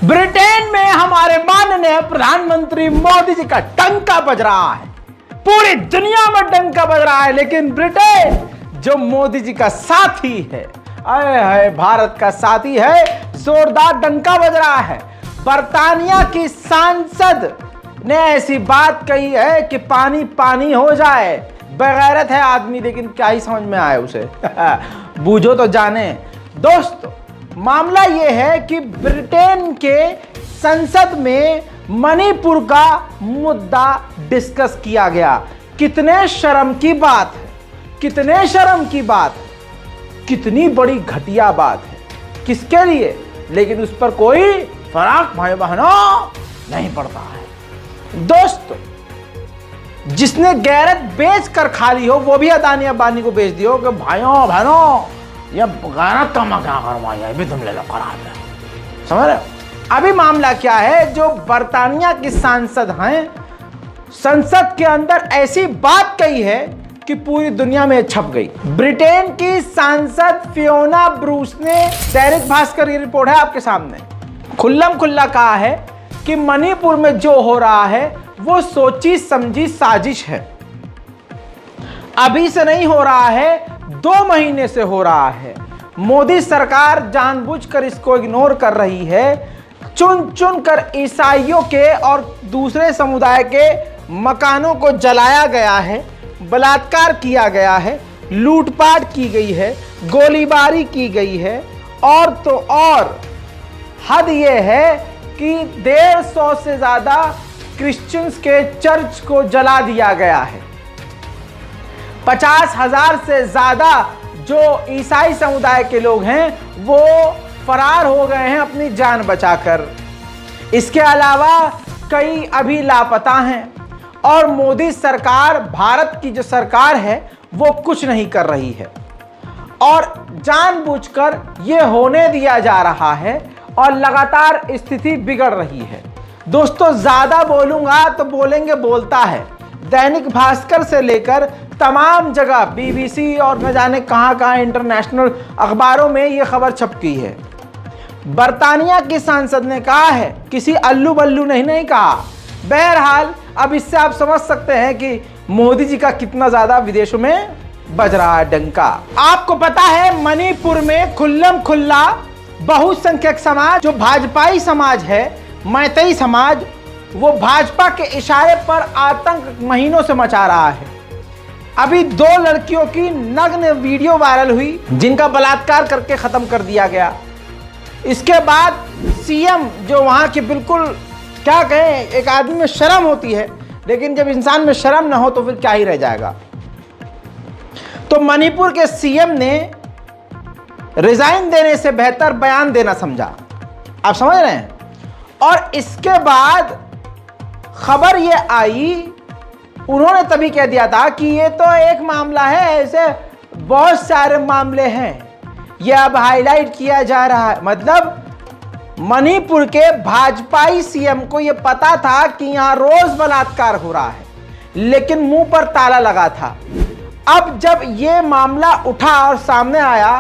Britain में हमारे माननीय प्रधानमंत्री मोदी जी का डंका बज रहा है। पूरी दुनिया में डंका बज रहा है, लेकिन ब्रिटेन जो मोदी जी का साथी है, आए भारत का साथी है, जोरदार डंका बज रहा है। बर्तानिया की सांसद ने ऐसी बात कही है कि पानी पानी हो जाए। बेगैरत है आदमी, लेकिन क्या ही समझ में आए उसे। बूझो तो जाने। दोस्तों, मामला यह है कि ब्रिटेन के संसद में मणिपुर का मुद्दा डिस्कस किया गया। कितने शर्म की बात है, कितने शर्म की बात है, कितनी बड़ी घटिया बात है। किसके लिए? लेकिन उस पर कोई फर्क भाई बहनों नहीं पड़ता है। दोस्तों, जिसने गैरत बेच कर खा ली हो, वो भी अदानी अंबानी को बेच दियो कि भाइयों बहनों ये गैरत का मैं क्या करवाया, ये भी तुम ले लो, खराब है। समझ रहे हो? अभी मामला क्या है, जो बर्तानिया की सांसद हैं, संसद के अंदर ऐसी बात कही है कि पूरी दुनिया में छप गई। ब्रिटेन की सांसद फियोना ब्रूस ने दैनिक भास्कर की रिपोर्ट है आपके सामने, खुल्लम खुल्ला कहा है कि मणिपुर में जो हो रहा है वो सोची समझी साजिश है। अभी से नहीं हो रहा है, 2 महीने से हो रहा है। मोदी सरकार जानबूझकर इसको इग्नोर कर रही है। चुन चुन कर ईसाइयों के और दूसरे समुदाय के मकानों को जलाया गया है, बलात्कार किया गया है, लूटपाट की गई है, गोलीबारी की गई है, और तो और हद यह है कि 150 से ज्यादा क्रिश्चियंस के चर्च को जला दिया गया है। 50,000 से ज्यादा जो ईसाई समुदाय के लोग हैं वो फरार हो गए हैं अपनी जान बचाकर। इसके अलावा कई अभी लापता हैं, और मोदी सरकार, भारत की जो सरकार है, वो कुछ नहीं कर रही है और जानबूझकर ये होने दिया जा रहा है और लगातार स्थिति बिगड़ रही है। दोस्तों, ज्यादा बोलूंगा तो बोलेंगे बोलता है। दैनिक भास्कर से लेकर तमाम जगह, बीबीसी और न जाने कहां कहां इंटरनेशनल अखबारों में यह खबर छपकी है। बर्तानिया की सांसद ने कहा है, किसी अल्लू बल्लू नहीं कहा। बहरहाल, अब इससे आप समझ सकते हैं कि मोदी जी का कितना ज्यादा विदेशों में बज रहा है डंका। आपको पता है, मणिपुर में खुल्लम खुल्ला बहुसंख्यक समाज, जो भाजपाई समाज है, मैतेई समाज, वो भाजपा के इशारे पर आतंक महीनों से मचा रहा है। अभी 2 लड़कियों की नग्न वीडियो वायरल हुई, जिनका बलात्कार करके खत्म कर दिया गया। इसके बाद सीएम, जो वहां के बिल्कुल क्या कहें, एक आदमी में शर्म होती है, लेकिन जब इंसान में शर्म ना हो तो फिर क्या ही रह जाएगा। तो मणिपुर के सीएम ने रिजाइन देने से बेहतर बयान देना समझा। आप समझ रहे हैं? और इसके बाद खबर ये आई, उन्होंने तभी कह दिया था कि ये तो एक मामला है, ऐसे बहुत सारे मामले हैं, ये अब हाईलाइट किया जा रहा है। मतलब मणिपुर के भाजपाई सीएम को ये पता था कि यहां रोज बलात्कार हो रहा है, लेकिन मुंह पर ताला लगा था। अब जब ये मामला उठा और सामने आया,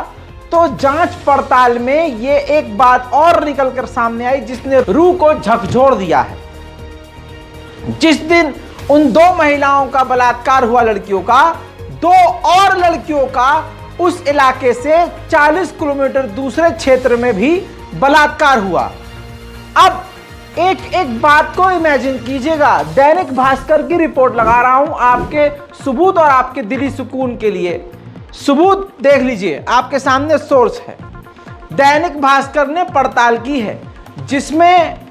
तो जांच पड़ताल में ये एक बात और निकलकर सामने आई, जिसने रूह को झकझोर दिया है। जिस दिन उन 2 महिलाओं का बलात्कार हुआ, लड़कियों का, 2 और लड़कियों का उस इलाके से 40 किलोमीटर दूसरे क्षेत्र में भी बलात्कार हुआ। अब एक बात को इमेजिन कीजिएगा। दैनिक भास्कर की रिपोर्ट लगा रहा हूं आपके सबूत और आपके दिली सुकून के लिए। सबूत देख लीजिए, आपके सामने सोर्स है। दैनिक भास्कर ने पड़ताल की है, जिसमें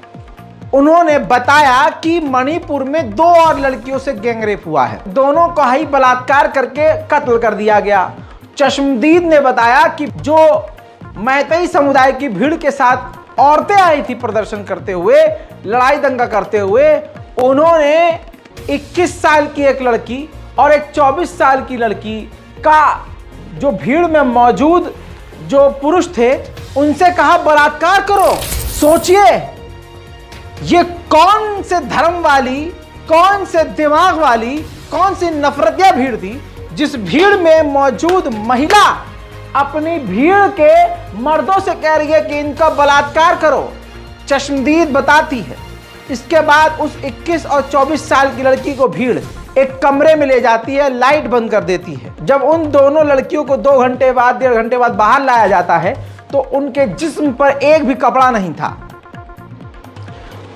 उन्होंने बताया कि मणिपुर में 2 और लड़कियों से गैंगरेप हुआ है। दोनों को ही बलात्कार करके कत्ल कर दिया गया। चश्मदीद ने बताया कि जो मैतेई समुदाय की भीड़ के साथ औरतें आई थी प्रदर्शन करते हुए, लड़ाई दंगा करते हुए, उन्होंने 21 साल की एक लड़की और एक 24 साल की लड़की का, जो भीड़ में मौजूद जो पुरुष थे, उनसे कहा बलात्कार करो। सोचिए, ये कौन से धर्म वाली, कौन से दिमाग वाली, कौन सी नफरतिया भीड़ थी, जिस भीड़ में मौजूद महिला अपनी भीड़ के मर्दों से कह रही है कि इनका बलात्कार करो। चश्मदीद बताती है। इसके बाद उस 21 और 24 साल की लड़की को भीड़ एक कमरे में ले जाती है, लाइट बंद कर देती है। जब उन दोनों लड़कियों को 2 घंटे बाद 1.5 घंटे बाद बाहर लाया जाता है तो उनके जिस्म पर एक भी कपड़ा नहीं था।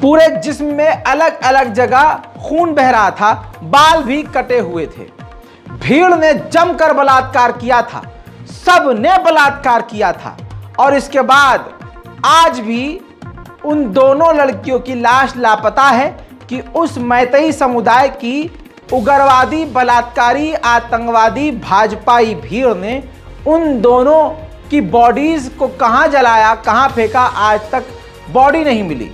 पूरे जिस्म में अलग अलग जगह खून बह रहा था, बाल भी कटे हुए थे। भीड़ ने जमकर बलात्कार किया था, सब ने बलात्कार किया था। और इसके बाद आज भी उन दोनों लड़कियों की लाश लापता है कि उस मैतेई समुदाय की उग्रवादी बलात्कारी आतंकवादी भाजपाई भीड़ ने उन दोनों की बॉडीज को कहां जलाया, कहां फेंका, आज तक बॉडी नहीं मिली।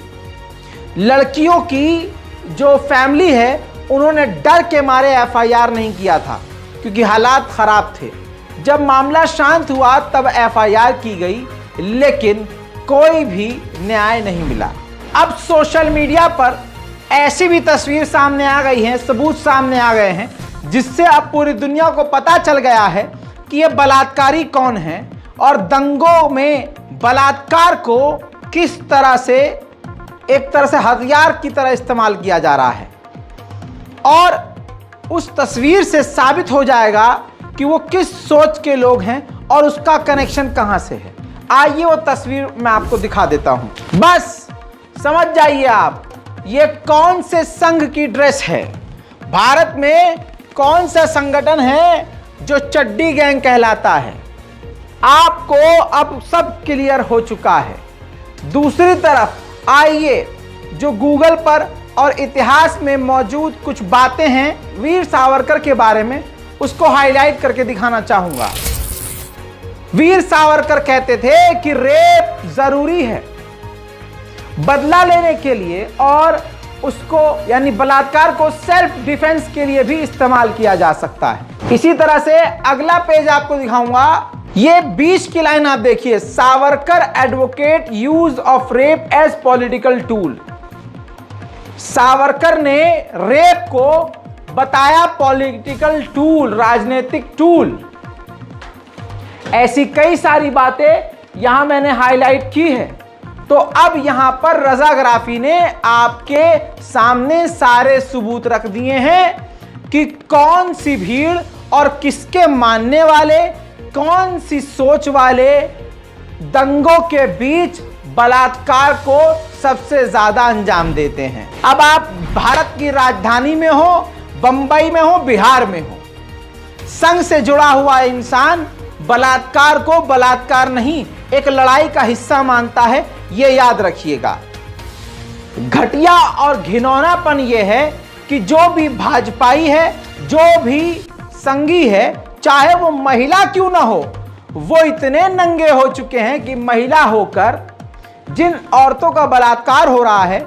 लड़कियों की जो फैमिली है उन्होंने डर के मारे एफआईआर नहीं किया था क्योंकि हालात खराब थे। जब मामला शांत हुआ तब एफआईआर की गई, लेकिन कोई भी न्याय नहीं मिला। अब सोशल मीडिया पर ऐसी भी तस्वीर सामने आ गई है, सबूत सामने आ गए हैं, जिससे अब पूरी दुनिया को पता चल गया है कि ये बलात्कारी कौन है और दंगों में बलात्कार को किस तरह से एक तरह से हथियार की तरह इस्तेमाल किया जा रहा है। और उस तस्वीर से साबित हो जाएगा कि वो किस सोच के लोग हैं और उसका कनेक्शन कहां से है। आइए वो तस्वीर मैं आपको दिखा देता हूं, बस समझ जाइए आप ये कौन से संघ की ड्रेस है। भारत में कौन सा संगठन है जो चड्डी गैंग कहलाता है, आपको अब सब क्लियर हो चुका है। दूसरी तरफ आइए जो गूगल पर और इतिहास में मौजूद कुछ बातें हैं वीर सावरकर के बारे में, उसको हाईलाइट करके दिखाना चाहूंगा। वीर सावरकर कहते थे कि रेप जरूरी है बदला लेने के लिए और उसको यानी बलात्कार को सेल्फ डिफेंस के लिए भी इस्तेमाल किया जा सकता है। इसी तरह से अगला पेज आपको दिखाऊंगा, ये 20 की लाइन आप देखिए, Savarkar advocate use of rape as political tool. Savarkar ने रेप को बताया पॉलिटिकल टूल, राजनीतिक टूल। ऐसी कई सारी बातें यहां मैंने हाईलाइट की है। तो अब यहां पर रजाग्राफी ने आपके सामने सारे सबूत रख दिए हैं कि कौन सी भीड़ और किसके मानने वाले, कौन सी सोच वाले दंगों के बीच बलात्कार को सबसे ज्यादा अंजाम देते हैं। अब आप भारत की राजधानी में हो, बंबई में हो, बिहार में हो, संघ से जुड़ा हुआ इंसान बलात्कार को बलात्कार नहीं एक लड़ाई का हिस्सा मानता है, यह याद रखिएगा। घटिया और घिनौनापन यह है कि जो भी भाजपाई है, जो भी संघी है, चाहे वो महिला क्यों ना हो, वो इतने नंगे हो चुके हैं कि महिला होकर जिन औरतों का बलात्कार हो रहा है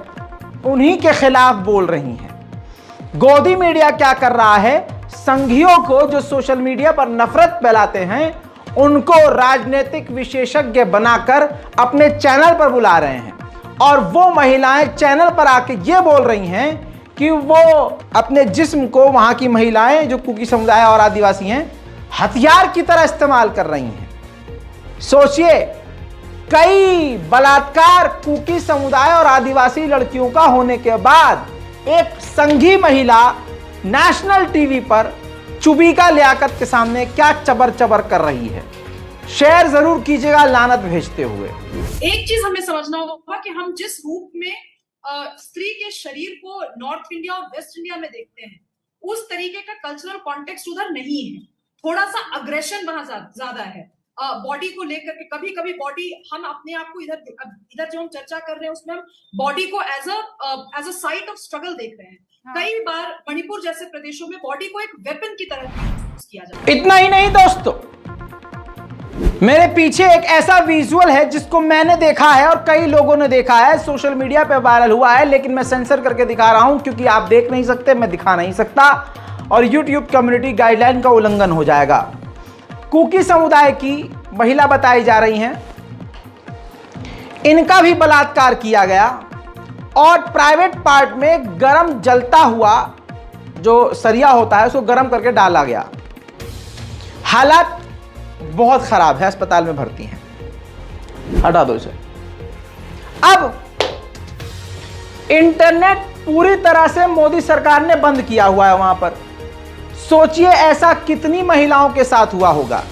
उन्हीं के खिलाफ बोल रही हैं। गोदी मीडिया क्या कर रहा है, संघियों को जो सोशल मीडिया पर नफरत फैलाते हैं उनको राजनीतिक विशेषज्ञ बनाकर अपने चैनल पर बुला रहे हैं और वो महिलाएं चैनल पर आके ये बोल रही हैं कि वो अपने जिस्म को, वहां की महिलाएं जो कुकी समुदाय और आदिवासी हैं, हथियार की तरह इस्तेमाल कर रही हैं। सोचिए, कई बलात्कार कुकी समुदाय और आदिवासी लड़कियों का होने के बाद एक संघी महिला नेशनल टीवी पर चुबीका लियाकत के सामने क्या चबर चबर कर रही है। शेयर जरूर कीजिएगा लानत भेजते हुए। एक चीज हमें समझना होगा कि हम जिस रूप में स्त्री के शरीर को नॉर्थ इंडिया और वेस्ट इंडिया में देखते हैं, उस तरीके का कल्चरल कॉन्टेक्स्ट उधर नहीं है। थोड़ा सा अग्रेशन वहां ज्यादा है बॉडी को लेकर के। कभी कभी बॉडी, हम अपने आप को इधर जो हम चर्चा कर रहे हैं उसमें हम बॉडी को as a site of struggle देख रहे हैं। कई बार मणिपुर जैसे प्रदेशों में बॉडी को एक वेपन की तरह यूज किया जाता है। इतना ही नहीं दोस्तों, मेरे पीछे एक ऐसा विजुअल है जिसको मैंने देखा है और कई लोगों ने देखा है, सोशल मीडिया पे वायरल हुआ है, लेकिन मैं सेंसर करके दिखा रहा हूं क्योंकि आप देख नहीं सकते, मैं दिखा नहीं सकता और YouTube कम्युनिटी गाइडलाइन का उल्लंघन हो जाएगा। कुकी समुदाय की महिला बताई जा रही हैं, इनका भी बलात्कार किया गया और प्राइवेट पार्ट में गरम जलता हुआ जो सरिया होता है उसको गरम करके डाला गया। हालात बहुत खराब है, अस्पताल में भर्ती हैं। हटा दो इसे। अब इंटरनेट पूरी तरह से मोदी सरकार ने बंद किया हुआ है वहां पर। सोचिए ऐसा कितनी महिलाओं के साथ हुआ होगा,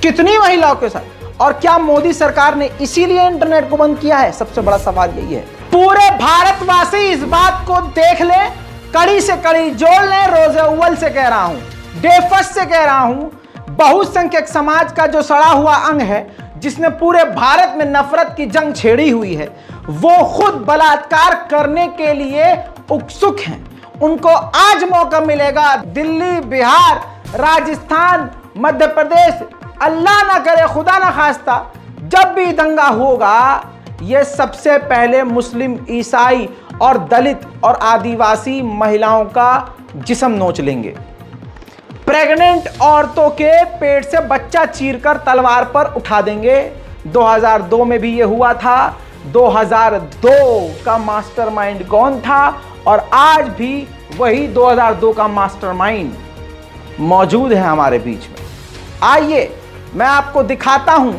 कितनी महिलाओं के साथ। और क्या मोदी सरकार ने इसीलिए इंटरनेट को बंद किया है? सबसे बड़ा सवाल यही है। पूरे भारतवासी इस बात को देख ले, कड़ी से कड़ी जोड़ ले। रोज़े अव्वल से कह रहा हूं, डे फर्स्ट से कह रहा हूं, बहुसंख्यक समाज का जो सड़ा हुआ अंग है, जिसने पूरे भारत में नफरत की जंग छेड़ी हुई है, वो खुद बलात्कार करने के लिए उत्सुक हैं। उनको आज मौका मिलेगा। दिल्ली, बिहार, राजस्थान, मध्य प्रदेश, अल्लाह ना करे, खुदा ना खास्ता, जब भी दंगा होगा, ये सबसे पहले मुस्लिम, ईसाई और दलित और आदिवासी महिलाओं का जिस्म नोच लेंगे। प्रेग्नेंट औरतों के पेट से बच्चा चीरकर तलवार पर उठा देंगे। 2002 में भी ये हुआ था। 2002 का मास्टरमाइंड कौन था? और आज भी वही 2002 का मास्टरमाइंड मौजूद है हमारे बीच में। आइए मैं आपको दिखाता हूं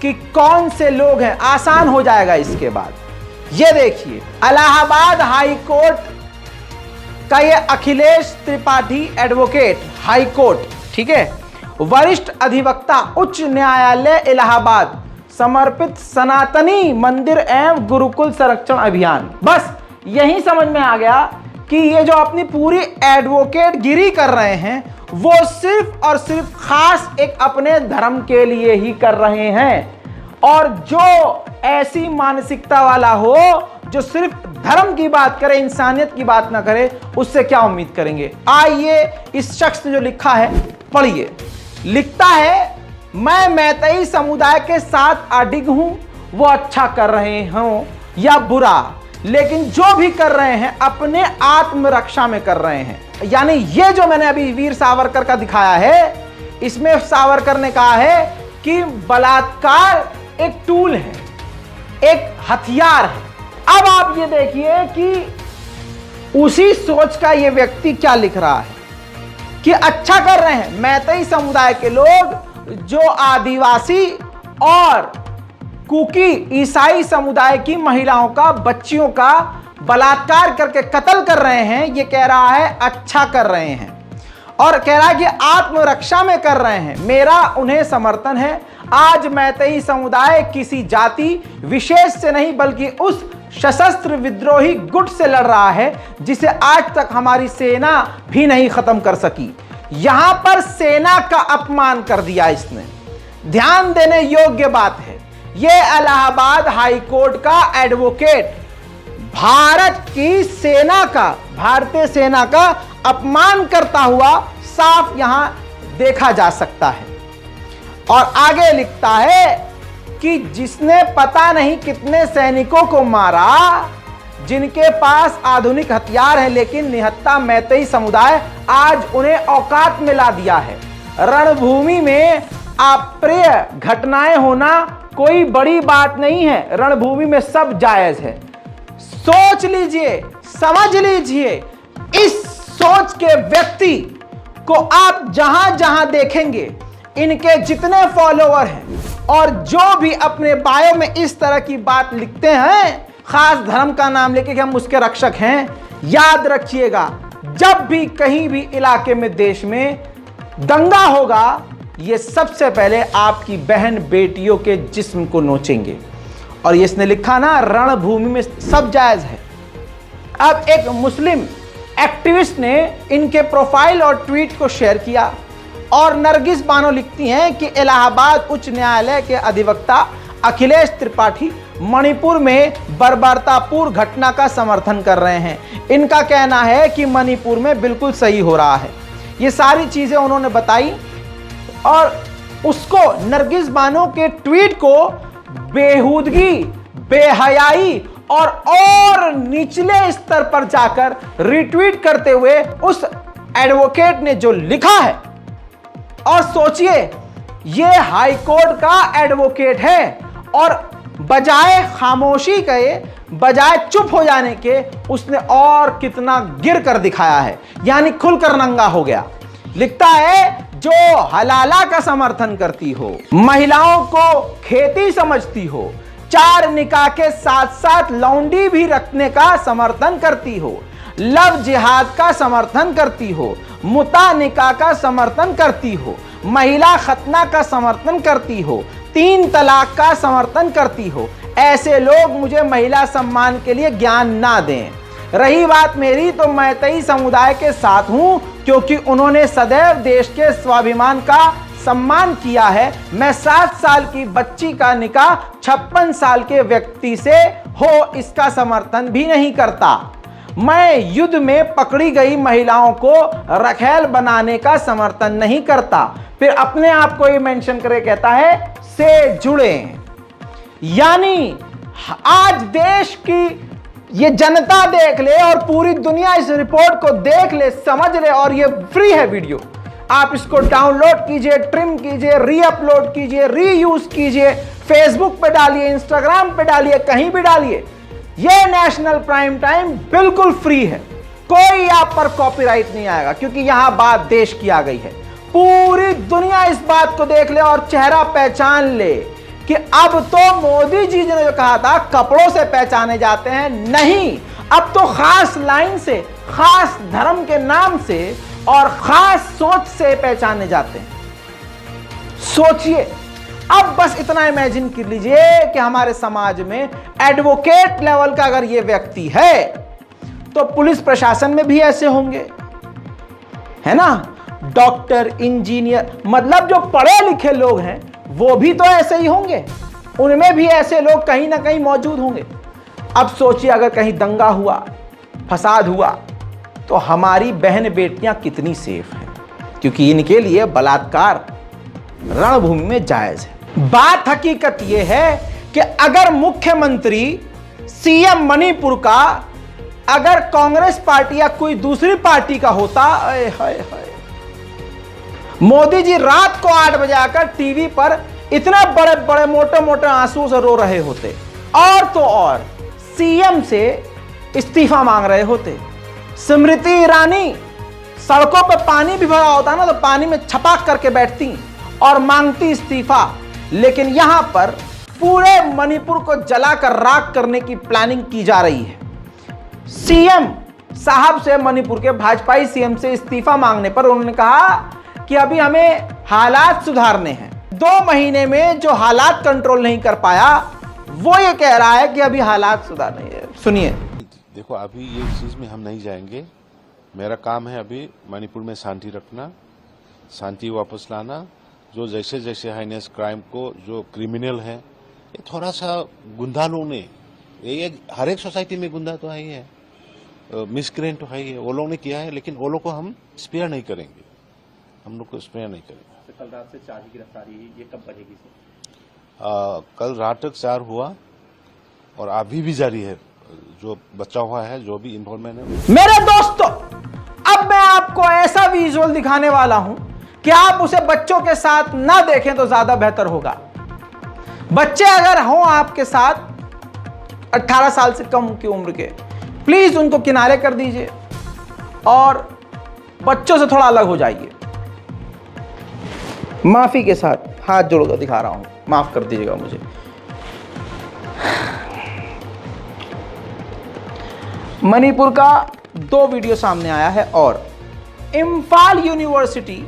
कि कौन से लोग हैं। आसान हो जाएगा इसके बाद। ये देखिए, इलाहाबाद हाई कोर्ट का ये Akhilesh Tripathi advocate, high court, ठीक है, वरिष्ठ अधिवक्ता, उच्च न्यायालय इलाहाबाद, समर्पित सनातनी मंदिर एवं गुरुकुल संरक्षण अभियान। बस यही समझ में आ गया कि ये जो अपनी पूरी एडवोकेट गिरी कर रहे हैं, वो सिर्फ और सिर्फ खास एक अपने धर्म के लिए ही कर रहे हैं। और जो ऐसी मानसिकता वाला हो, जो सिर्फ धर्म की बात करे, इंसानियत की बात ना करे, उससे क्या उम्मीद करेंगे? आइए इस शख्स ने जो लिखा है पढ़िए। लिखता है, मैं मैतेई समुदाय के साथ अडिग हूं, वो अच्छा कर रहे हों या बुरा, लेकिन जो भी कर रहे हैं अपने आत्मरक्षा में कर रहे हैं। यानी ये जो मैंने अभी वीर सावरकर का दिखाया है, इसमें सावरकर ने कहा है कि बलात्कार एक टूल है, एक हथियार है। अब आप ये देखिए कि उसी सोच का ये व्यक्ति क्या लिख रहा है कि अच्छा कर रहे हैं मैतेई समुदाय के लोग, जो आदिवासी और कुकी ईसाई समुदाय की महिलाओं का, बच्चियों का बलात्कार करके कत्ल कर रहे हैं। ये कह रहा है अच्छा कर रहे हैं, और कह रहा है कि आत्मरक्षा में कर रहे हैं, मेरा उन्हें समर्थन है। आज मैतेई समुदाय किसी जाति विशेष से नहीं, बल्कि उस सशस्त्र विद्रोही गुट से लड़ रहा है जिसे आज तक हमारी सेना भी नहीं खत्म कर सकी। यहां पर सेना का अपमान कर दिया इसने। ध्यान देने योग्य बात है, यह इलाहाबाद हाई कोर्ट का एडवोकेट भारत की सेना का, भारतीय सेना का अपमान करता हुआ साफ यहां देखा जा सकता है। और आगे लिखता है कि जिसने पता नहीं कितने सैनिकों को मारा, जिनके पास आधुनिक हथियार है, लेकिन निहत्था मैतेई समुदाय आज उन्हें औकात में ला दिया है। रणभूमि में अप्रिय घटनाएं होना कोई बड़ी बात नहीं है, रणभूमि में सब जायज है। सोच लीजिए, समझ लीजिए, इस सोच के व्यक्ति को आप जहां जहां देखेंगे, इनके जितने फॉलोअर हैं और जो भी अपने बायो में इस तरह की बात लिखते हैं, खास धर्म का नाम लेके कि हम उसके रक्षक हैं, याद रखिएगा, जब भी कहीं भी इलाके में, देश में दंगा होगा, ये सबसे पहले आपकी बहन बेटियों के जिस्म को नोचेंगे। और ये इसने लिखा ना, रणभूमि में सब जायज है। अब एक मुस्लिम एक्टिविस्ट ने इनके प्रोफाइल और ट्वीट को शेयर किया, और नरगिस बानो लिखती हैं कि इलाहाबाद उच्च न्यायालय के अधिवक्ता अखिलेश त्रिपाठी मणिपुर में बर्बरतापूर्ण घटना का समर्थन कर रहे हैं। इनका कहना है कि मणिपुर में बिल्कुल सही हो रहा है। ये सारी चीजें उन्होंने बताई, और उसको, नरगिस बानो के ट्वीट को बेहूदगी, बेहयाई और निचले स्तर पर जाकर रिट्वीट करते हुए उस एडवोकेट ने जो लिखा है, और सोचिए ये हाई कोर्ट का एडवोकेट है, और बजाय खामोशी के, बजाय चुप हो जाने के, उसने और कितना गिर कर दिखाया है, यानी खुलकर नंगा हो गया। लिखता है, जो हलाला का समर्थन करती हो, महिलाओं को खेती समझती हो, 4 निकाह के साथ साथ लौंडी भी रखने का समर्थन करती हो, लव जिहाद का समर्थन करती हो, मुता निकाह का समर्थन करती हो, महिला खतना का समर्थन करती हो, 3 तलाक का समर्थन करती हो, ऐसे लोग मुझे महिला सम्मान के लिए ज्ञान ना दें। रही बात मेरी, तो मैतेई समुदाय के साथ हूं, क्योंकि उन्होंने सदैव देश के स्वाभिमान का सम्मान किया है। मैं 7 साल की बच्ची का निकाह 56 साल के व्यक्ति से हो, इसका समर्थन भी नहीं करता। मैं युद्ध में पकड़ी गई महिलाओं को रखैल बनाने का समर्थन नहीं करता। फिर अपने आप को ही मेंशन करके कहता है से जुड़े। यानी आज देश की ये जनता देख ले और पूरी दुनिया इस रिपोर्ट को देख ले, समझ ले, और ये फ्री है वीडियो। आप इसको डाउनलोड कीजिए, ट्रिम कीजिए, रीअपलोड कीजिए, रीयूज कीजिए, फेसबुक पे डालिए, इंस्टाग्राम पे डालिए, कहीं भी डालिए। ये नेशनल प्राइम टाइम बिल्कुल फ्री है, कोई आप पर कॉपीराइट नहीं आएगा, क्योंकि यहां बात देश की आ गई है। पूरी दुनिया इस बात को देख ले और चेहरा पहचान ले कि अब तो मोदी जी ने जो कहा था कपड़ों से पहचाने जाते हैं, नहीं, अब तो खास लाइन से, खास धर्म के नाम से और खास सोच से पहचाने जाते हैं। सोचिए, अब बस इतना इमेजिन कर लीजिए कि हमारे समाज में एडवोकेट लेवल का अगर ये व्यक्ति है, तो पुलिस प्रशासन में भी ऐसे होंगे, है ना। डॉक्टर, इंजीनियर, मतलब जो पढ़े लिखे लोग हैं वो भी तो ऐसे ही होंगे, उनमें भी ऐसे लोग कहीं ना कहीं मौजूद होंगे। अब सोचिए, अगर कहीं दंगा हुआ, फसाद हुआ, तो हमारी बहन बेटियां कितनी सेफ हैं, क्योंकि इनके लिए बलात्कार रणभूमि में जायज है। बात हकीकत यह है कि अगर मुख्यमंत्री सीएम मणिपुर का अगर कांग्रेस पार्टी या कोई दूसरी पार्टी का होता, हाय मोदी जी रात को 8 बजे आकर टीवी पर इतना बड़े बड़े मोटे मोटे आंसू से रो रहे होते, और तो और सीएम से इस्तीफा मांग रहे होते। स्मृति ईरानी सड़कों पर पानी भी भरा होता ना, तो पानी में छपाक करके बैठती और मांगती इस्तीफा। लेकिन यहां पर पूरे मणिपुर को जलाकर राख करने की प्लानिंग की जा रही है। सीएम साहब से, मणिपुर के भाजपाई सीएम से इस्तीफा मांगने पर उन्होंने कहा कि अभी हमें हालात सुधारने हैं। 2 महीने में जो हालात कंट्रोल नहीं कर पाया, वो ये कह रहा है कि अभी हालात सुधारने हैं। सुनिए। देखो, अभी ये चीज में हम नहीं जाएंगे। मेरा काम है अभी मणिपुर में शांति रखना, शांति वापस लाना। जो जैसे जैसे हाइनेस क्राइम को, जो क्रिमिनल है, ये थोड़ा सा गुंडा लोग ने, ये हर एक सोसाइटी में गुंडा तो है ही है, मिसक्रेंट तो है ही है, वो लोग ने किया है, लेकिन वो लोग को हम स्पेयर नहीं करेंगे, हम लोग को स्पेयर नहीं करेंगे। कल रात से 4 की गिरफ्तारी, ये कब बढ़ेगी कल रात तक 4 हुआ और अभी भी जारी है, जो बचा हुआ है, जो भी इन्वॉल्वमेंट है। मेरे दोस्तों, अब मैं आपको ऐसा विजुअल दिखाने वाला हूं कि आप उसे बच्चों के साथ ना देखें तो ज्यादा बेहतर होगा। बच्चे अगर हों आपके साथ 18 साल से कम की उम्र के, प्लीज उनको किनारे कर दीजिए और बच्चों से थोड़ा अलग हो जाइए। माफी के साथ हाथ जोड़कर दिखा रहा हूं, माफ कर दीजिएगा मुझे। मणिपुर का 2 वीडियो सामने आया है और इम्फाल यूनिवर्सिटी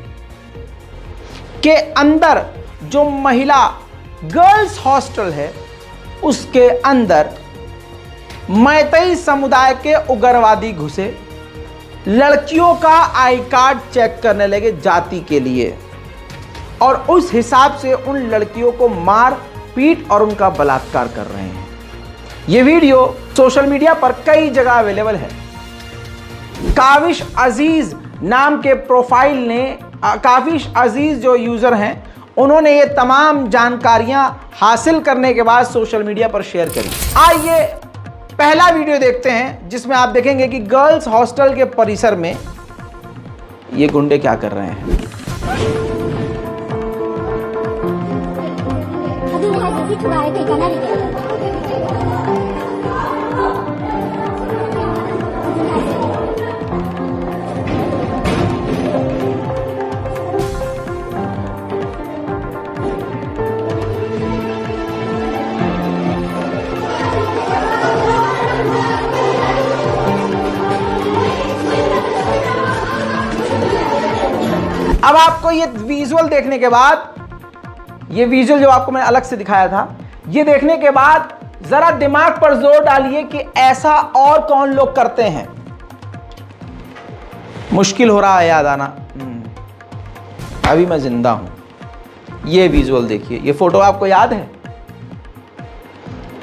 के अंदर जो महिला गर्ल्स हॉस्टल है, उसके अंदर मैतेई समुदाय के उग्रवादी घुसे, लड़कियों का आई कार्ड चेक करने लगे जाति के लिए, और उस हिसाब से उन लड़कियों को मार पीट और उनका बलात्कार कर रहे हैं। यह वीडियो सोशल मीडिया पर कई जगह अवेलेबल है। काविश अजीज नाम के प्रोफाइल ने, काविश अजीज जो यूजर हैं, उन्होंने ये तमाम जानकारियां हासिल करने के बाद सोशल मीडिया पर शेयर करी। आइए पहला वीडियो देखते हैं, जिसमें आप देखेंगे कि गर्ल्स हॉस्टल के परिसर में ये गुंडे क्या कर रहे हैं। आपको ये विजुअल देखने के बाद, ये विजुअल जो आपको मैंने अलग से दिखाया था, ये देखने के बाद जरा दिमाग पर जोर डालिए कि ऐसा और कौन लोग करते हैं। मुश्किल हो रहा है याद आना। अभी मैं जिंदा हूं। ये विजुअल देखिए, ये फोटो आपको याद है?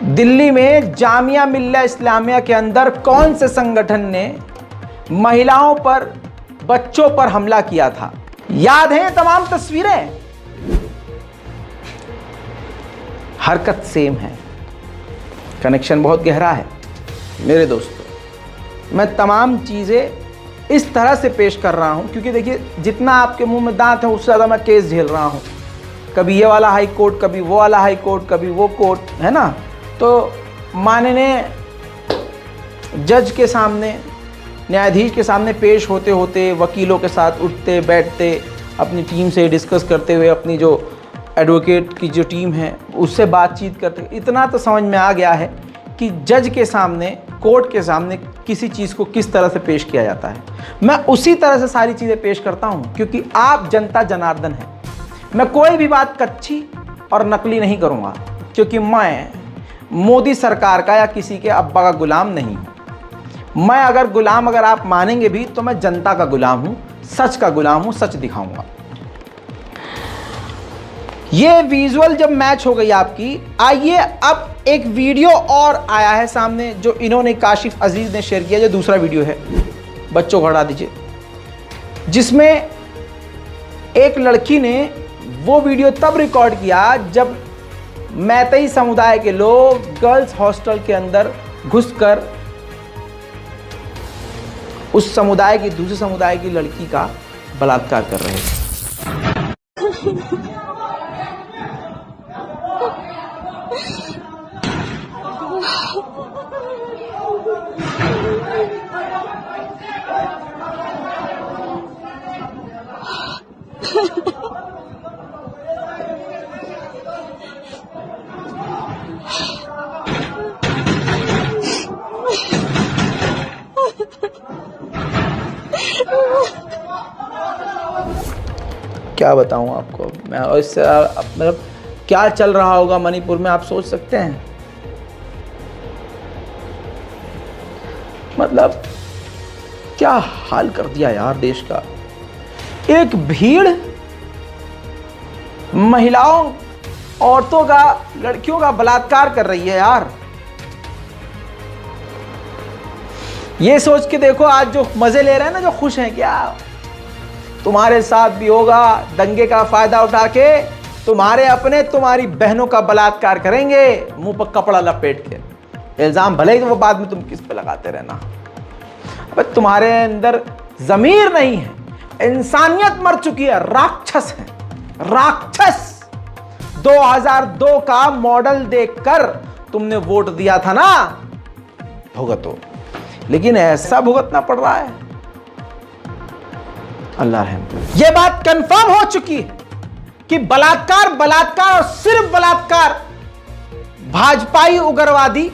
दिल्ली में जामिया मिल्ला इस्लामिया के अंदर कौन से संगठन ने महिलाओं पर, बच्चों पर हमला किया था? याद है तमाम तस्वीरें? हरकत सेम है, कनेक्शन बहुत गहरा है मेरे दोस्तों। मैं तमाम चीजें इस तरह से पेश कर रहा हूं क्योंकि देखिए, जितना आपके मुंह में दांत है उससे ज्यादा मैं केस झेल रहा हूं। कभी ये वाला हाई कोर्ट, कभी वो वाला हाई कोर्ट, कभी वो कोर्ट, है ना। तो माननीय जज के सामने, न्यायाधीश के सामने पेश होते होते, वकीलों के साथ उठते बैठते, अपनी टीम से डिस्कस करते हुए, अपनी जो एडवोकेट की जो टीम है उससे बातचीत करते, इतना तो समझ में आ गया है कि जज के सामने, कोर्ट के सामने किसी चीज़ को किस तरह से पेश किया जाता है। मैं उसी तरह से सारी चीज़ें पेश करता हूँ क्योंकि आप जनता जनार्दन हैं। मैं कोई भी बात कच्ची और नकली नहीं करूँगा क्योंकि मैं मोदी सरकार का या किसी के अब्बा का गुलाम नहीं हूँ। मैं अगर आप मानेंगे भी तो मैं जनता का गुलाम हूँ, सच का गुलाम हूँ, सच दिखाऊंगा। ये विजुअल जब मैच हो गई आपकी, आइए अब एक वीडियो और आया है सामने जो इन्होंने, काशिफ अजीज ने शेयर किया, जो दूसरा वीडियो है, बच्चों को हटा दीजिए, जिसमें एक लड़की ने वो वीडियो तब रिकॉर्ड किया जब मैतेई समुदाय के लोग गर्ल्स हॉस्टल के अंदर घुसकर उस समुदाय की, दूसरे समुदाय की लड़की का बलात्कार कर रहे थे। क्या बताऊं आपको मैं, और इससे मतलब क्या चल रहा होगा मणिपुर में आप सोच सकते हैं। मतलब क्या हाल कर दिया यार देश का। एक भीड़ महिलाओं, औरतों का, लड़कियों का बलात्कार कर रही है यार। ये सोच के देखो, आज जो मजे ले रहे हैं ना, जो खुश हैं, क्या तुम्हारे साथ भी होगा। दंगे का फायदा उठा के तुम्हारे अपने, तुम्हारी बहनों का बलात्कार करेंगे, मुंह पर कपड़ा लपेट के। इल्जाम भले ही तो वो बाद में तुम किस पे लगाते रहना। अब तुम्हारे अंदर जमीर नहीं है, इंसानियत मर चुकी है, राक्षस है, राक्षस। 2002 का मॉडल देखकर तुमने वोट दिया था ना, भुगतो। लेकिन ऐसा भुगतना पड़ रहा है, अल्लाह रहम। यह बात कंफर्म हो चुकी है कि बलात्कार, बलात्कार और सिर्फ बलात्कार भाजपाई उग्रवादी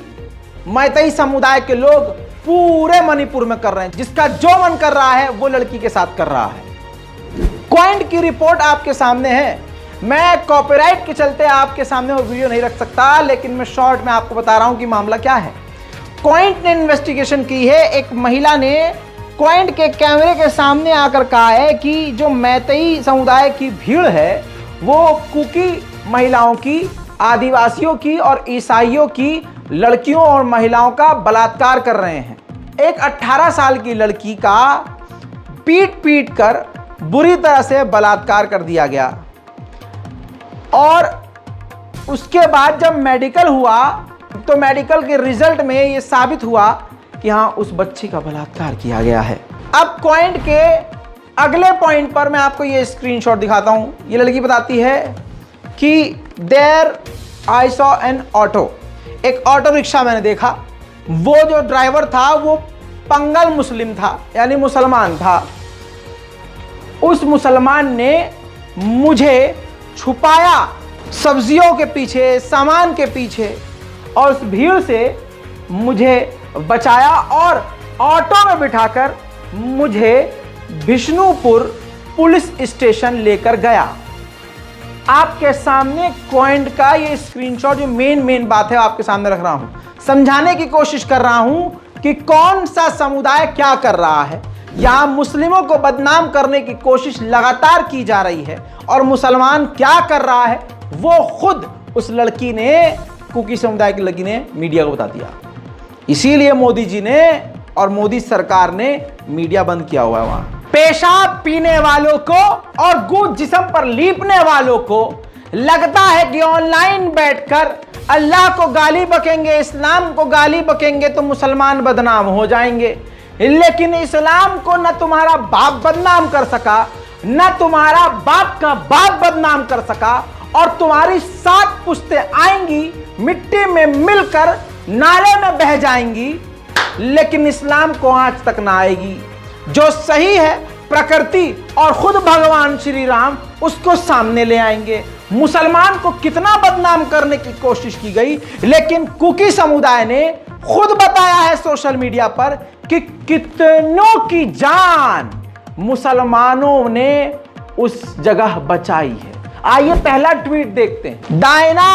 मैतेई समुदाय के लोग पूरे मणिपुर में कर रहे हैं। जिसका जो मन कर रहा है वो लड़की के साथ कर रहा है। क्वाइंट की रिपोर्ट आपके सामने है। मैं कॉपीराइट के चलते आपके सामने वो वीडियो नहीं रख सकता, लेकिन मैं शॉर्ट में आपको बता रहा हूं कि मामला क्या है। क्वाइंट ने इन्वेस्टिगेशन की है। एक महिला ने क्वाइंट के कैमरे के सामने आकर कहा है कि जो मैतेई समुदाय की भीड़ है वो कुकी महिलाओं की, आदिवासियों की और ईसाइयों की लड़कियों और महिलाओं का बलात्कार कर रहे हैं। एक 18 साल की लड़की का पीट पीट कर बुरी तरह से बलात्कार कर दिया गया और उसके बाद जब मेडिकल हुआ तो मेडिकल के रिजल्ट में यह साबित हुआ कि हाँ, उस बच्ची का बलात्कार किया गया है। अब क्वाइंट के अगले पॉइंट पर मैं आपको ये स्क्रीनशॉट दिखाता हूं। ये लड़की बताती है कि there I saw an auto, एक ऑटो रिक्शा मैंने देखा। वो जो ड्राइवर था वो पंगल मुस्लिम था, यानी मुसलमान था। उस मुसलमान ने मुझे छुपाया सब्जियों के पीछे, सामान के पीछे, और उस भीड़ से मुझे बचाया और ऑटो में बिठाकर मुझे बिष्णुपुर पुलिस स्टेशन लेकर गया। आपके सामने पॉइंट का ये स्क्रीनशॉट, जो मेन बात है आपके सामने रख रहा हूं, समझाने की कोशिश कर रहा हूं कि कौन सा समुदाय क्या कर रहा है। यहां मुस्लिमों को बदनाम करने की कोशिश लगातार की जा रही है और मुसलमान क्या कर रहा है वो खुद उस लड़की ने, कुकी समुदाय की लड़की ने मीडिया को बता दिया। इसीलिए मोदी जी ने और मोदी सरकार ने मीडिया बंद किया हुआ है। वहां पेशाब पीने वालों को और गुद जिस्म पर लीपने वालों को लगता है कि ऑनलाइन बैठकर अल्लाह को गाली बकेंगे, इस्लाम को गाली बकेंगे तो मुसलमान बदनाम हो जाएंगे। लेकिन इस्लाम को न तुम्हारा बाप बदनाम कर सका, न तुम्हारा बाप का बाप बदनाम कर सका, और तुम्हारी 7 पुश्तें आएंगी मिट्टी में मिलकर नाले में बह जाएंगी, लेकिन इस्लाम को आज तक ना आएगी। जो सही है प्रकृति और खुद भगवान श्री राम उसको सामने ले आएंगे। मुसलमान को कितना बदनाम करने की कोशिश की गई, लेकिन कुकी समुदाय ने खुद बताया है सोशल मीडिया पर कि कितनों की जान मुसलमानों ने उस जगह बचाई है। आइए पहला ट्वीट देखते हैं। डायना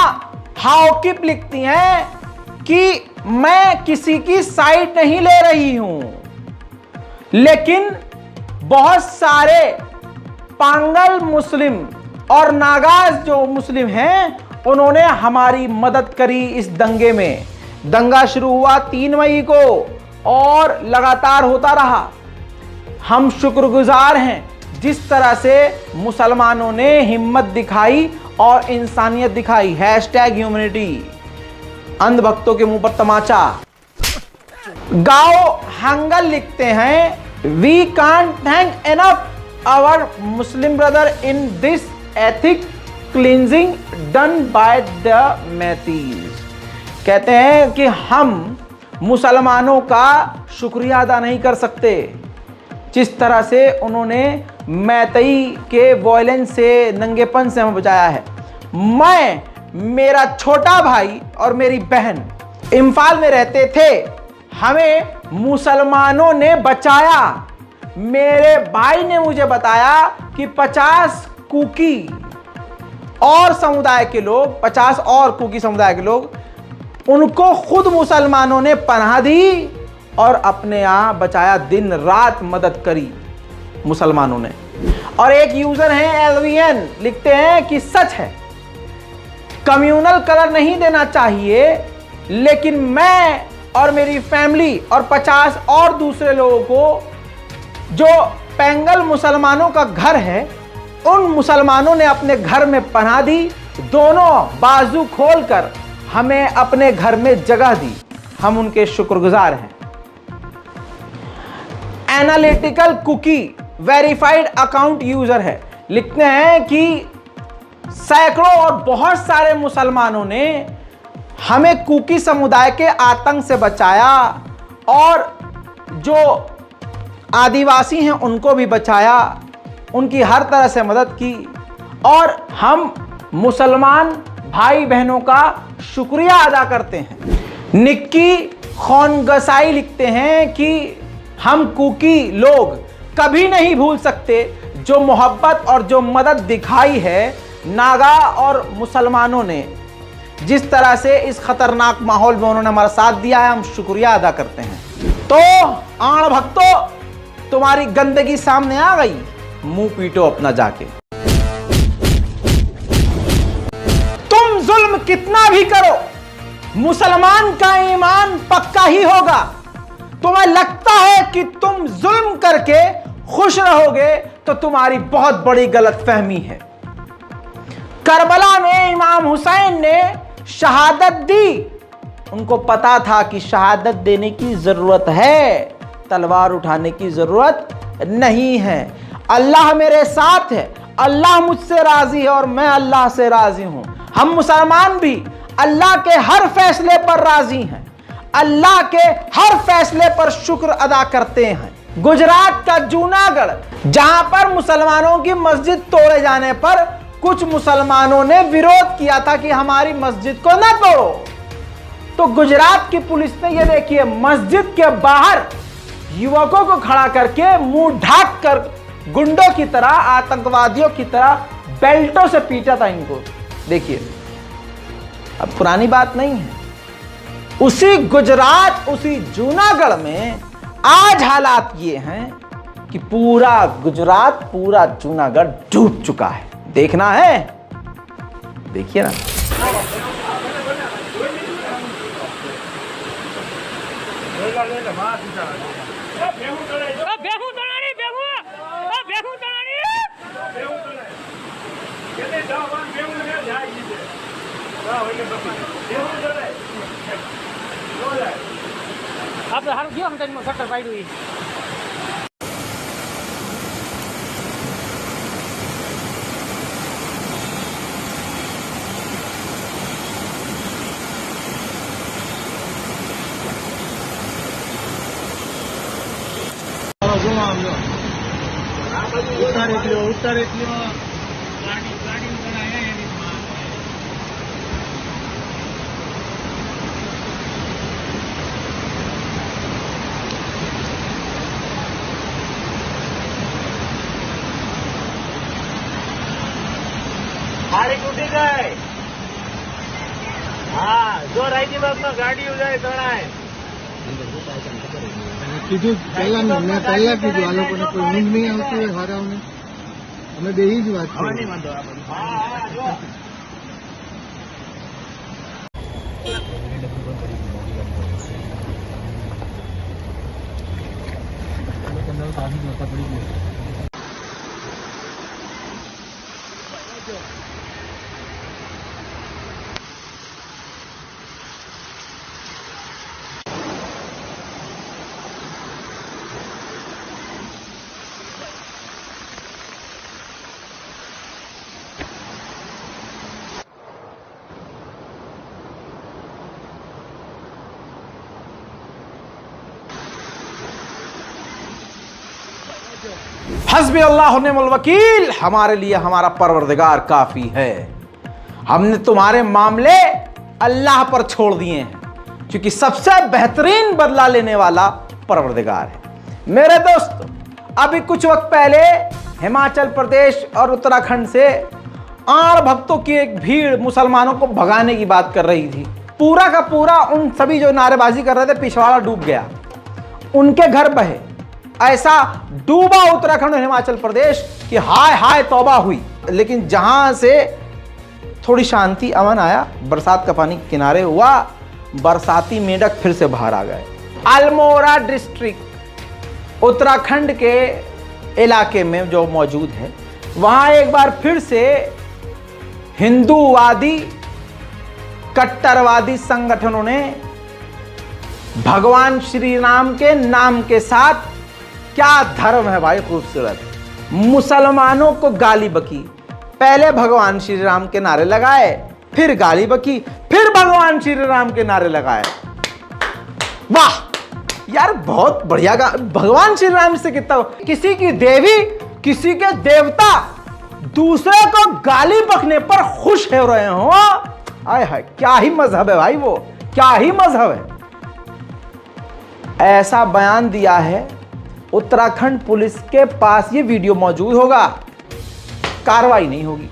हाउकिप लिखती हैं कि मैं किसी की साइड नहीं ले रही हूं, लेकिन बहुत सारे पांगल मुस्लिम और नागाज जो मुस्लिम हैं उन्होंने हमारी मदद करी इस दंगे में। दंगा शुरू हुआ 3 मई को और लगातार होता रहा। हम शुक्रगुजार हैं जिस तरह से मुसलमानों ने हिम्मत दिखाई और इंसानियत दिखाई। #ह्यूमैनिटी। अंधभक्तों के मुंह पर तमाचा। गाओ हंगल लिखते हैं, we can't thank enough our Muslim brother in this ethnic cleansing done by the Meiteis. कहते हैं कि हम मुसलमानों का शुक्रिया अदा नहीं कर सकते जिस तरह से उन्होंने मैतई के वॉयलेंस से, नंगेपन से हमें बचाया है। मैं, मेरा छोटा भाई और मेरी बहन इम्फाल में रहते थे, हमें मुसलमानों ने बचाया। मेरे भाई ने मुझे बताया कि 50 कुकी और समुदाय के लोग, 50 और कुकी समुदाय के लोग, उनको खुद मुसलमानों ने पनाह दी और अपने यहाँ बचाया। दिन रात मदद करी मुसलमानों ने। और एक यूजर हैं एलवीएन, लिखते हैं कि सच है, कम्युनल कलर नहीं देना चाहिए, लेकिन मैं और मेरी फैमिली और 50 और दूसरे लोगों को, जो पेंगल मुसलमानों का घर है, उन मुसलमानों ने अपने घर में पनाह दी। दोनों बाजू खोलकर हमें अपने घर में जगह दी। हम उनके शुक्रगुजार हैं। Analytical cookie verified account user है, लिखते हैं कि सैकड़ों और बहुत सारे मुसलमानों ने हमें कुकी समुदाय के आतंक से बचाया और जो आदिवासी हैं उनको भी बचाया, उनकी हर तरह से मदद की। और हम मुसलमान भाई बहनों का शुक्रिया अदा करते हैं। निक्की खोनगसाई लिखते हैं कि हम कुकी लोग कभी नहीं भूल सकते जो मोहब्बत और जो मदद दिखाई है नागा और मुसलमानों ने। जिस तरह से इस खतरनाक माहौल में उन्होंने हमारा साथ दिया है, हम शुक्रिया अदा करते हैं। तो आण भक्तों, तुम्हारी गंदगी सामने आ गई, मुंह पीटो अपना जाके। तुम जुल्म कितना भी करो, मुसलमान का ईमान पक्का ही होगा। तुम्हें लगता है कि तुम जुल्म करके खुश रहोगे तो तुम्हारी बहुत बड़ी गलतफहमी है। करबला में इमाम हुसैन ने शहादत दी। उनको पता था कि शहादत देने की जरूरत है, तलवार उठाने की जरूरत नहीं है। अल्लाह मेरे साथ है, अल्लाह मुझसे राजी है और मैं अल्लाह से राजी हूं। हम मुसलमान भी अल्लाह के हर फैसले पर राजी हैं, अल्लाह के हर फैसले पर शुक्र अदा करते हैं। गुजरात का जूनागढ़, जहां पर मुसलमानों की मस्जिद तोड़े जाने पर कुछ मुसलमानों ने विरोध किया था कि हमारी मस्जिद को न तोड़ो, तो गुजरात की पुलिस ने, ये देखिए, मस्जिद के बाहर युवकों को खड़ा करके मुंह ढाक कर गुंडों की तरह, आतंकवादियों की तरह बेल्टों से पीटा था इनको। देखिए, अब पुरानी बात नहीं है। उसी गुजरात, उसी जूनागढ़ में आज हालात ये हैं कि पूरा गुजरात, पूरा जूनागढ़ डूब चुका है। देखना है, देखिए ना। આપણે સારું ગયો સમજાવીમાં સટ્ટર પાડ્યું એ ઉત્તર એટલો ગાડી ઉતરાય એની ગાડી તૂટી ગઈ. હા, જો રાયજીબાગમાં ગાડી જાય તણાય. કીધું પહેલા મેં પહેલા કીધું આ લોકોને કોઈ ઊંઘ નહીં આવતી હોય હારાઓને. અમે બે જ વાત કરી. हस्बी अल्लाह व निअमल वकील, हमारे लिए हमारा परवरदिगार काफी है। हमने तुम्हारे मामले अल्लाह पर छोड़ दिए हैं, क्योंकि सबसे बेहतरीन बदला लेने वाला परवरदिगार है। मेरे दोस्त, अभी कुछ वक्त पहले हिमाचल प्रदेश और उत्तराखंड से आड़ भक्तों की एक भीड़ मुसलमानों को भगाने की बात कर रही थी। पूरा का पूरा उन सभी जो नारेबाजी कर रहे थे, पिछवाड़ा डूब गया, उनके घर बहे। ऐसा डूबा उत्तराखंड और हिमाचल प्रदेश कि हाय हाय तौबा हुई। लेकिन जहां से थोड़ी शांति अमन आया, बरसात का पानी किनारे हुआ, बरसाती मेंढक फिर से बाहर आ गए। अल्मोड़ा डिस्ट्रिक्ट उत्तराखंड के इलाके में जो मौजूद है, वहां एक बार फिर से हिंदूवादी कट्टरवादी संगठनों ने भगवान श्री राम के नाम के साथ, क्या धर्म है भाई खूबसूरत, मुसलमानों को गाली बकी। पहले भगवान श्री राम के नारे लगाए, फिर गाली बकी, फिर भगवान श्री राम के नारे लगाए। वाह यार, बहुत बढ़िया। भगवान श्री राम से कितना, किसी की देवी, किसी के देवता दूसरे को गाली बकने पर खुश हो रहे हो। आय हाय, क्या ही मजहब है भाई, वो क्या ही मजहब है। ऐसा बयान दिया है। उत्तराखंड पुलिस के पास ये वीडियो मौजूद होगा, कार्रवाई नहीं होगी।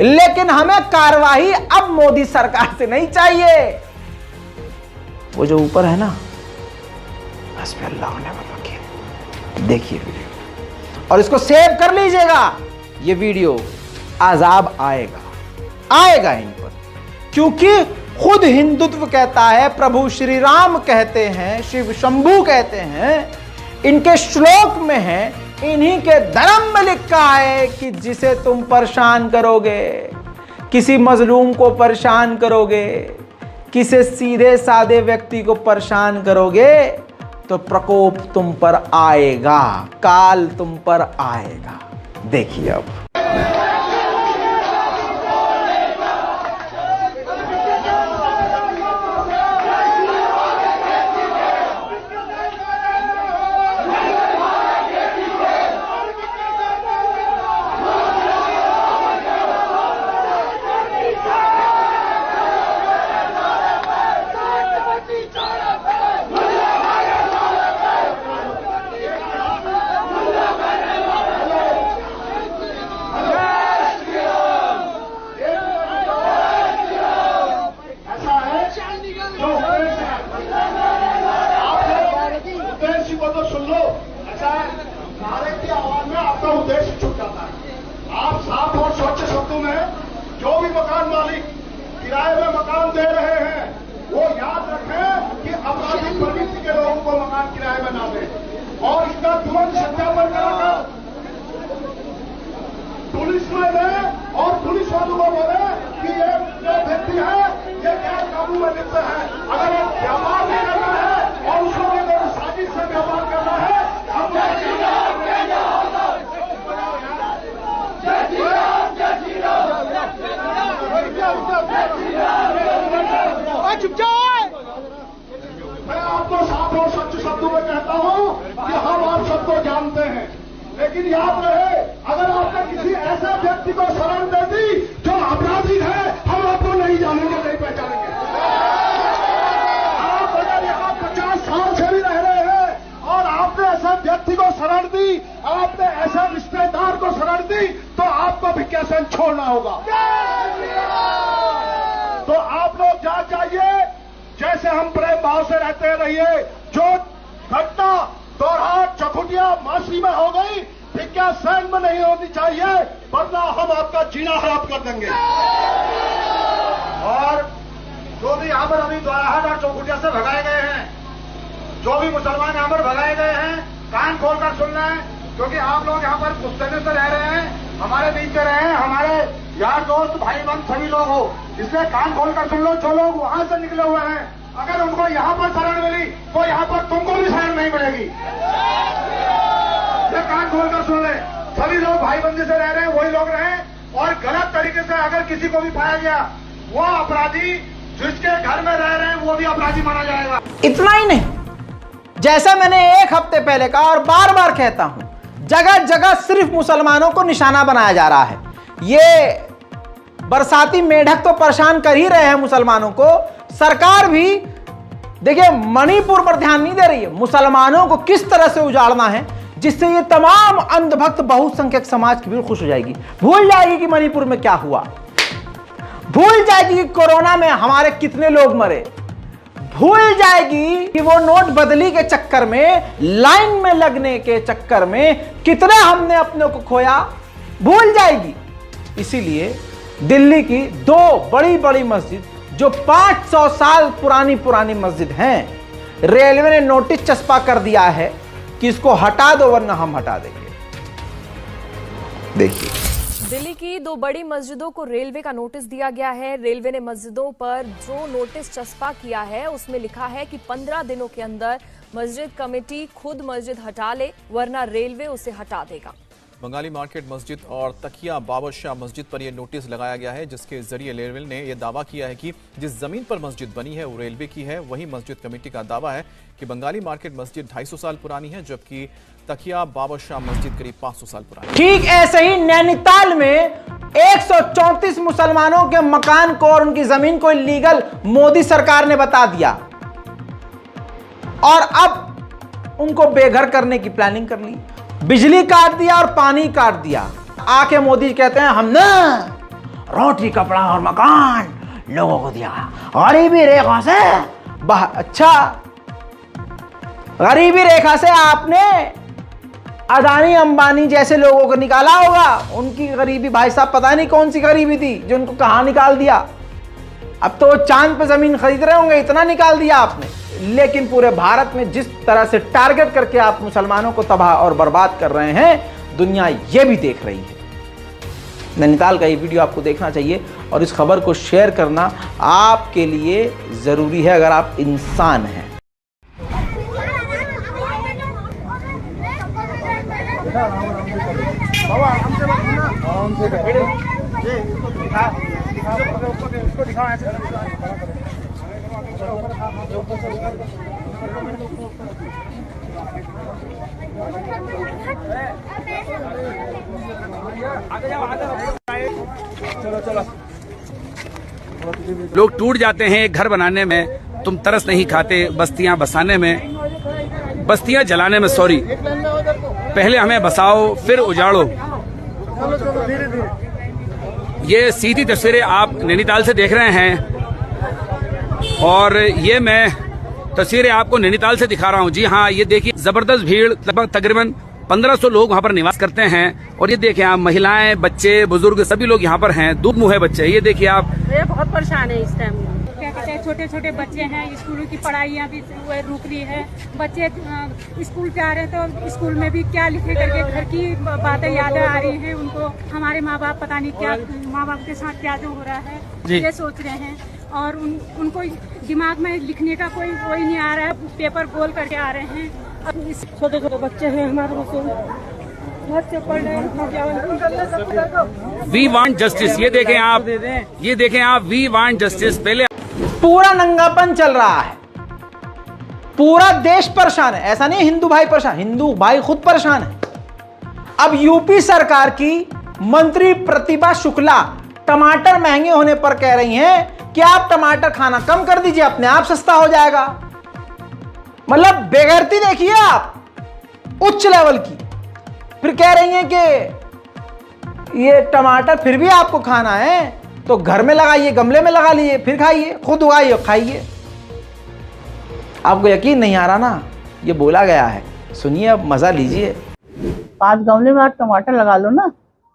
लेकिन हमें कार्रवाई अब मोदी सरकार से नहीं चाहिए। वो जो ऊपर है ना, देखिए वीडियो और इसको सेव कर लीजिएगा। ये वीडियो अजाब आएगा इन पर, क्योंकि खुद हिंदुत्व कहता है, प्रभु श्री राम कहते हैं, शिव शंभू कहते हैं, इनके श्लोक में है, इन्हीं के धर्म में लिखा है कि जिसे तुम परेशान करोगे, किसी मजलूम को परेशान करोगे, किसी सीधे साधे व्यक्ति को परेशान करोगे, तो प्रकोप तुम पर आएगा, काल तुम पर आएगा। देखिए अब किराए में मकान दे रहे हैं वो याद रखें कि अपराधी प्रवृत्ति के लोगों को मकान किराए में ना दें और इसका तुरंत सत्यापन कराकर पुलिस में दें और पुलिस वालों को बोले कि ये जो व्यक्ति है ये गैर कानून में लिप्त है। अगर ये व्यापार नहीं करना है और उसको अगर साजिश से व्यापार करना है मैं आपको साफ और सच्चे शब्दों में कहता हूं कि हम आप सबको जानते हैं, लेकिन याद रहे अगर आपने किसी ऐसे व्यक्ति को शरण दे दी जो अपराधी है हम आपको नहीं जानेंगे, नहीं पहचानेंगे। आप अगर यहाँ 50 साल से भी रह रहे हैं और आपने ऐसे व्यक्ति को शरण दी, आपने ऐसे रिश्तेदार को शरण दी तो आपको भी कैसे छोड़ना होगा। तो आप लोग जा चाहिए, जैसे हम प्रेम भाव से रहते रहिए। जो घटना दौरान चकुटिया मासी में हो गई भिक्या सैन में नहीं होनी चाहिए, वरना हम आपका जीना हराम कर देंगे। और जो भी यहाँ पर अभी द्वाराहाट और चौखुटिया से भगाए गए हैं, जो भी मुसलमान यहाँ पर भगाए गए हैं, कान खोलकर सुन रहे हैं, क्योंकि आप लोग यहाँ पर पुश्तैनी से रह रहे हैं, हमारे बीच में रहे हैं, हमारे यार दोस्त भाई बंद सभी लोग हो, इसलिए कान खोलकर सुन लो। जो लोग वहां से निकले हुए हैं अगर उनको यहाँ पर शरण मिली तो यहाँ पर तुमको भी शरण नहीं मिलेगी। ये कान खोलकर सुन ले, सभी लोग भाईबंदी से रह रहे हैं, वही लोग रहे। और गलत तरीके से अगर किसी को भी पाया गया वो अपराधी जिसके घर में रह रहे हैं वो भी अपराधी माना जाएगा। इतना ही नहीं, जैसा मैंने एक हफ्ते पहले कहा और बार बार कहता हूं, जगह जगह सिर्फ मुसलमानों को निशाना बनाया जा रहा है। ये बरसाती मेढक तो परेशान कर ही रहे हैं मुसलमानों को। सरकार भी देखिए मणिपुर पर ध्यान नहीं दे रही है, मुसलमानों को किस तरह से उजाड़ना है जिससे ये तमाम अंधभक्त बहुसंख्यक समाज की भीड़ खुश हो जाएगी, भूल जाएगी कि मणिपुर में क्या हुआ, भूल जाएगी कि कोरोना में हमारे कितने लोग मरे, भूल जाएगी कि वो नोट बदली के चक्कर में, लाइन में लगने के चक्कर में कितना हमने अपने को खोया, भूल जाएगी। इसीलिए दिल्ली की दो बड़ी बड़ी मस्जिद जो 500 साल पुरानी मस्जिद हैं, रेलवे ने नोटिस चस्पा कर दिया है कि इसको हटा दो वरना हम हटा देंगे। देखिए, दिल्ली की दो बड़ी मस्जिदों को रेलवे का नोटिस दिया गया है। रेलवे ने मस्जिदों पर जो नोटिस चस्पा किया है उसमें लिखा है कि 15 दिनों के अंदर मस्जिद कमेटी खुद मस्जिद हटा ले वरना रेलवे उसे हटा देगा। बंगाली मार्केट मस्जिद और तकिया बाबर शाह मस्जिद पर यह नोटिस लगाया गया है, जिसके जरिए रेलवे ने यह दावा किया है कि जिस जमीन पर मस्जिद बनी है वो रेलवे की है। वहीं मस्जिद कमेटी का दावा है कि बंगाली मार्केट मस्जिद 250 साल पुरानी है, जबकि तकिया बाबर शाह मस्जिद करीब 500 साल पुरानी। ठीक ऐसे ही नैनीताल में 134 मुसलमानों के मकान को और उनकी जमीन को इलीगल मोदी सरकार ने बता दिया और अब उनको बेघर करने की प्लानिंग कर ली। बिजली काट दिया और पानी काट दिया। आके मोदी कहते हैं हमने रोटी कपड़ा और मकान लोगों को दिया, गरीबी रेखा से अच्छा, गरीबी रेखा से आपने अदानी अंबानी जैसे लोगों को निकाला होगा। उनकी गरीबी भाई साहब पता नहीं कौन सी गरीबी थी जो उनको कहां निकाल दिया। अब तो चांद पे जमीन खरीद रहे होंगे, इतना निकाल दिया आपने। लेकिन पूरे भारत में जिस तरह से टारगेट करके आप मुसलमानों को तबाह और बर्बाद कर रहे हैं, दुनिया ये भी देख रही है। नैनीताल का ये वीडियो आपको देखना चाहिए और इस खबर को शेयर करना आपके लिए जरूरी है अगर आप इंसान हैं। लोग टूट जाते हैं एक घर बनाने में, तुम तरस नहीं खाते बस्तियां बसाने में, बस्तियां जलाने में, सॉरी, पहले हमें बसाओ फिर उजाड़ो। ये सीधी तस्वीरें आप नैनीताल से देख रहे हैं और ये मैं तस्वीरें आपको नैनीताल से दिखा रहा हूं। जी हाँ, ये देखिए जबरदस्त भीड़, लगभग तकरीबन 1500 लोग वहाँ पर निवास करते हैं। और ये देखिए आप, महिलाएं, बच्चे, बुजुर्ग सभी लोग यहाँ पर हैं। दूध मुँह है बच्चे, ये देखिए आप। ये बहुत परेशान है इस टाइम। क्या कहते हैं, छोटे छोटे बच्चे हैं, स्कूलों की पढ़ाइयाँ भी रुक रही है। बच्चे स्कूल जा रहे हैं तो स्कूल में भी क्या लिखे करके घर की बातें याद आ रही हैं उनको। हमारे माँ बाप पता नहीं क्या, माँ बाप के साथ क्या जो हो रहा है ये सोच रहे हैं। और उनको दिमाग में लिखने का कोई नहीं आ रहा है, पेपर गोल करके आ रहे हैं। छोटे छोटे बच्चे हैं हमारे बच्चे पढ़ रहे हैं। वी वांट जस्टिस, ये देखें आप, ये देखें आप, वी वांट जस्टिस। पहले पूरा नंगापन चल रहा है, पूरा देश परेशान है। ऐसा नहीं हिंदू भाई परेशान, हिंदू भाई खुद परेशान है। अब यूपी सरकार की मंत्री प्रतिभा शुक्ला टमाटर महंगे होने पर कह रही हैं कि आप टमाटर खाना कम कर दीजिए, अपने आप सस्ता हो जाएगा। मतलब बेगैरती देखिए आप, उच्च लेवल की। फिर कह रही हैं कि ये टमाटर फिर भी आपको खाना है तो घर में लगाइए, गमले में लगा लीजिए, फिर खाइए, खुद उगाइए और खाइए। आपको यकीन नहीं आ रहा ना, ये बोला गया है, सुनिए अब, मजा लीजिए। 5 गमले में आप टमाटर लगा लो ना,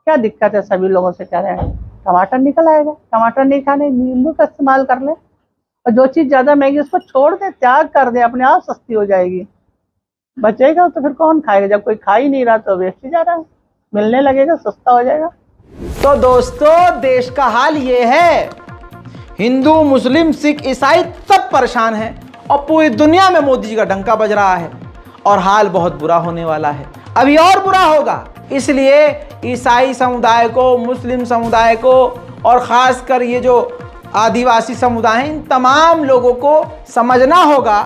क्या दिक्कत है? सभी लोगों से कह रहे हैं टमाटर निकल आएगा। टमाटर नहीं खाने, नींबू का इस्तेमाल कर ले। और जो चीज ज्यादा महंगी उसको छोड़ दे, त्याग कर दे, अपने आप सस्ती हो जाएगी। बचेगा तो फिर कौन खाएगा? जब कोई खा ही नहीं रहा तो वेस्ट ही जा रहा है, मिलने लगेगा, सस्ता हो जाएगा। तो दोस्तों, देश का हाल ये है, हिंदू, मुस्लिम, सिख, ईसाई सब परेशान हैं और पूरी दुनिया में मोदी जी का डंका बज रहा है और हाल बहुत बुरा होने वाला है, अभी और बुरा होगा। इसलिए ईसाई समुदाय को, मुस्लिम समुदाय को और खासकर ये जो आदिवासी समुदाय हैं, इन तमाम लोगों को समझना होगा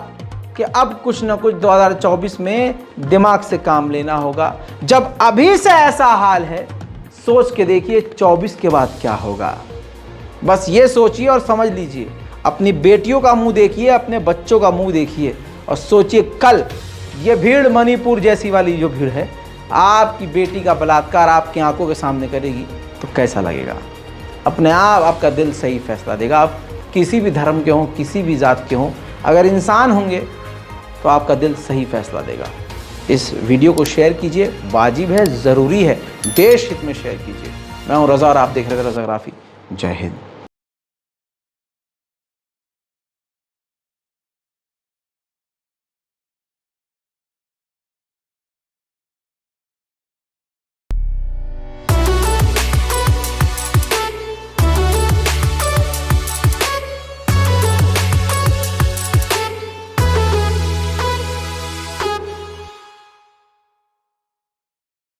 कि अब कुछ न कुछ 2024 में दिमाग से काम लेना होगा। जब अभी से ऐसा हाल है, सोच के देखिए 24 के बाद क्या होगा। बस ये सोचिए और समझ लीजिए। अपनी बेटियों का मुंह देखिए, अपने बच्चों का मुंह देखिए और सोचिए कल ये भीड़, मणिपुर जैसी वाली जो भीड़ है, आपकी बेटी का बलात्कार आपकी आंखों के सामने करेगी तो कैसा लगेगा? अपने आप आपका दिल सही फैसला देगा। आप किसी भी धर्म के हों, किसी भी जात के हों, अगर इंसान होंगे तो आपका दिल सही फैसला देगा। इस वीडियो को शेयर कीजिए, वाजिब है, ज़रूरी है, देश हित में शेयर कीजिए। मैं हूं रज़ा और आप देख रहे थे रज़ाग्राफी। जय हिंद।